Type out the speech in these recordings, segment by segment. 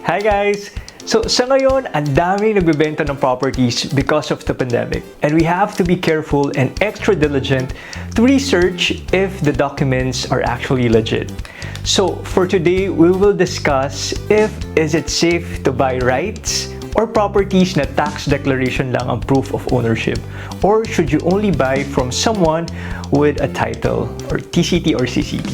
Hi guys! So sa ngayon, ang daming nagbebenta ng properties because of the pandemic. And we have to be careful and extra diligent to research if the documents are actually legit. So for today, we will discuss if is it safe to buy rights or properties na tax declaration lang ang proof of ownership, or should you only buy from someone with a title or TCT or CCT.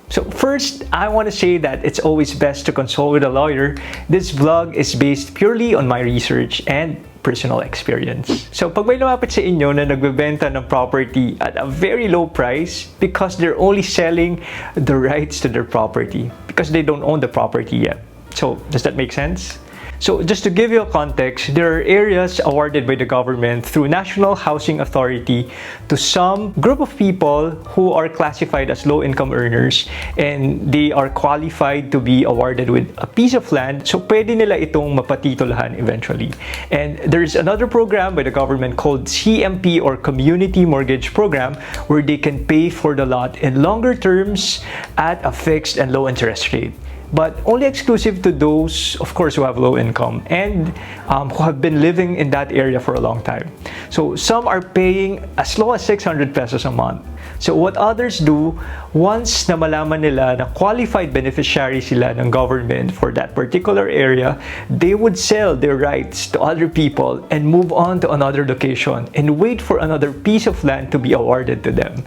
So first, I want to say that it's always best to consult with a lawyer. This vlog is based purely on my research and personal experience. So pag may lumapit sa inyo na nagbebenta ng property at a very low price because they're only selling the rights to their property because they don't own the property yet. So does that make sense? So just to give you a context, there are areas awarded by the government through National Housing Authority to some group of people who are classified as low-income earners and they are qualified to be awarded with a piece of land. So pwede nila itong mapatitulahan eventually. And there's another program by the government called CMP or Community Mortgage Program where they can pay for the lot in longer terms at a fixed and low interest rate. But only exclusive to those, of course, who have low income and who have been living in that area for a long time. So some are paying as low as 600 pesos a month. So what others do, once na malaman nila na qualified beneficiary sila ng government for that particular area, they would sell their rights to other people and move on to another location and wait for another piece of land to be awarded to them.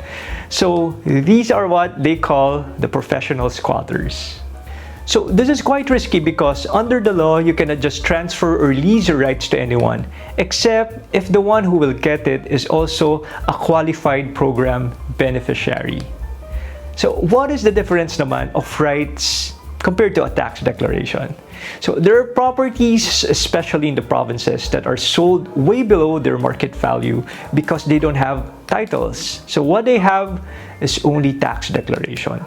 So these are what they call the professional squatters. So this is quite risky because under the law, you cannot just transfer or lease your rights to anyone, except if the one who will get it is also a qualified program beneficiary. So what is the difference naman of rights compared to a tax declaration? So there are properties, especially in the provinces, that are sold way below their market value because they don't have titles. So what they have is only tax declaration.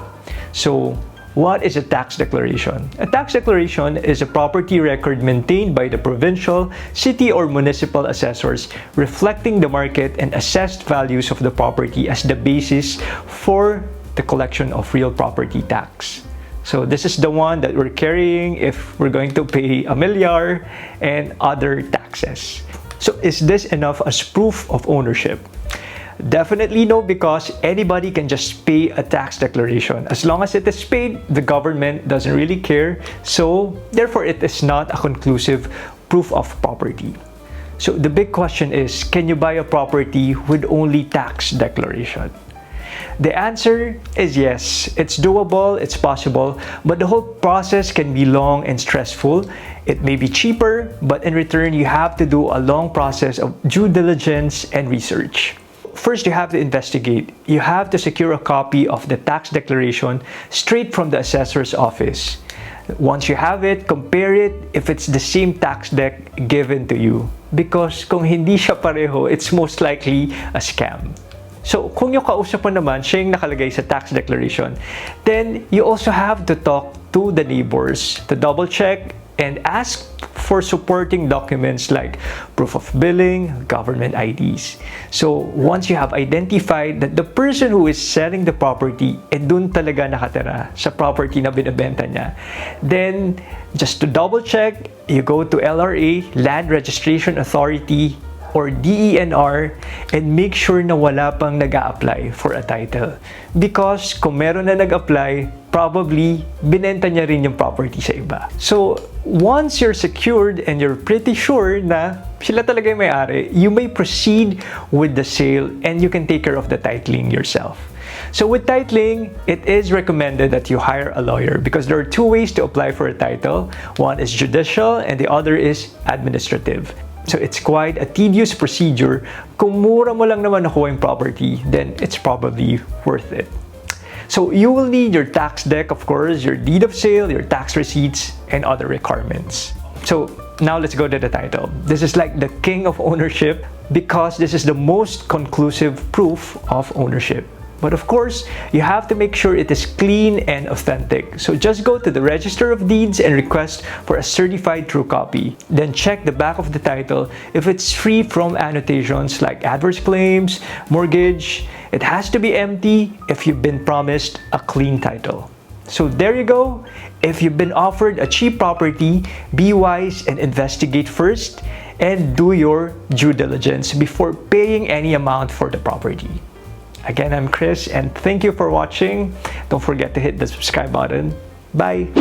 So what is a tax declaration? A tax declaration is a property record maintained by the provincial, city, or municipal assessors reflecting the market and assessed values of the property as the basis for the collection of real property tax. So this is the one that we're carrying if we're going to pay a milyar and other taxes. So is this enough as proof of ownership? Definitely no, because anybody can just pay a tax declaration. As long as it is paid, the government doesn't really care. So therefore, it is not a conclusive proof of property. So the big question is, can you buy a property with only tax declaration? The answer is yes. It's doable, it's possible, but the whole process can be long and stressful. It may be cheaper, but in return, you have to do a long process of due diligence and research. First, you have to investigate. You have to secure a copy of the tax declaration straight from the assessor's office. Once you have it, compare it if it's the same tax deck given to you. Because kung hindi siya pareho, it's most likely a scam. So kung yung kausap mo naman, siya yung nakalagay sa tax declaration, then you also have to talk to the neighbors to double check and ask for supporting documents like proof of billing, government IDs. So once you have identified that the person who is selling the property dun talaga nakatira sa property na binibenta niya, then just to double check, you go to LRA, Land Registration Authority, or DENR, and make sure na wala pang nag-a-apply for a title. Because kung meron na nag-apply, probably binenta niya rin yung property sa iba. So once you're secured and you're pretty sure na sila talaga yung may-ari, you may proceed with the sale and you can take care of the titling yourself. So with titling, it is recommended that you hire a lawyer because there are two ways to apply for a title. One is judicial and the other is administrative. So it's quite a tedious procedure. Kung mura mo lang naman nakuha yung property, then it's probably worth it. So you will need your tax deck, of course, your deed of sale, your tax receipts, and other requirements. So now let's go to the title. This is like the king of ownership because this is the most conclusive proof of ownership. But of course, you have to make sure it is clean and authentic. So just go to the Register of Deeds and request for a certified true copy. Then check the back of the title if it's free from annotations like adverse claims, mortgage. It has to be empty if you've been promised a clean title. So there you go. If you've been offered a cheap property, be wise and investigate first and do your due diligence before paying any amount for the property. Again, I'm Chris and thank you for watching. Don't forget to hit the subscribe button. Bye!